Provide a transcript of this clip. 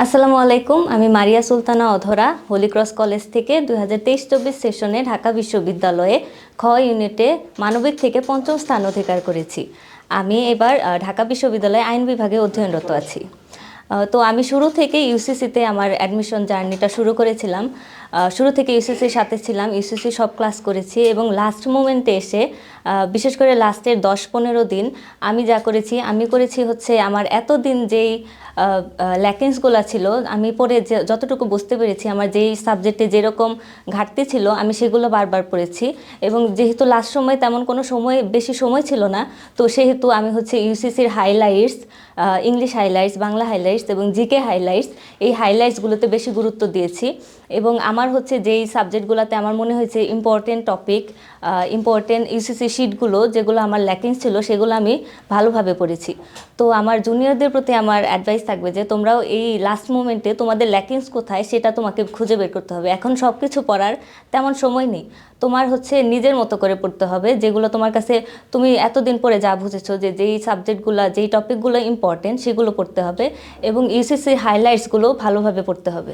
আসসালামু আলাইকুম, আমি মারিয়া সুলতানা অধরা হোলি ক্রস কলেজ থেকে 2023-24 সেশনে ঢাকা বিশ্ববিদ্যালয়ে খ ইউনিটে মানবিক থেকে পঞ্চম স্থান অধিকার করেছি। আমি এবার ঢাকা বিশ্ববিদ্যালয়ে আইন বিভাগে অধ্যয়নরত আছি। তো আমি শুরু থেকে ইউসিসিতে আমার অ্যাডমিশন জার্নিটা শুরু করেছিলাম। শুরু থেকে ইউসিসির সাথে ছিলাম, ইউসিসি সব ক্লাস করেছি এবং লাস্ট মোমেন্টে এসে বিশেষ করে লাস্টের 10-15 দিন আমি যা করেছি, আমি করেছি হচ্ছে আমার এতদিন যেই ল্যাকিংসগুলো ছিল, আমি পড়ে যতটুকু বুঝতে পেরেছি আমার যেই সাবজেক্টে যেরকম ঘাটতি ছিল আমি সেগুলো বারবার পড়েছি। এবং যেহেতু লাস্ট সময় তেমন কোনো বেশি সময় ছিল না, তো সেহেতু আমি হচ্ছে ইউসিসির highlights, English highlights, Bangla highlights এবং জিকে হাইলাইটস, এই হাইলাইটসগুলোতে বেশি গুরুত্ব দিয়েছি। এবং আমার হচ্ছে যেই সাবজেক্টগুলোতে আমার মনে হয়েছে ইম্পর্টেন্ট টপিক, ইম্পর্টেন্ট ইউসিসি শিটগুলো যেগুলো আমার ল্যাকিংস ছিল সেগুলো আমি ভালোভাবে পড়েছি। তো আমার জুনিয়রদের প্রতি আমার অ্যাডভাইস থাকবে যে তোমরাও এই লাস্ট মোমেন্টে তোমাদের ল্যাকিংস কোথায় সেটা তোমাকে খুঁজে বের করতে হবে। এখন সব কিছু পড়ার তেমন সময় নেই, তোমার হচ্ছে নিজের মতো করে পড়তে হবে। যেগুলো তোমার কাছে তুমি এতদিন পরে যা বুঝেছো যে যেই সাবজেক্টগুলো যেই টপিকগুলো ইম্পর্টেন্ট সেগুলো পড়তে হবে এবং ইউসিসি হাইলাইটসগুলো ভালোভাবে পড়তে হবে।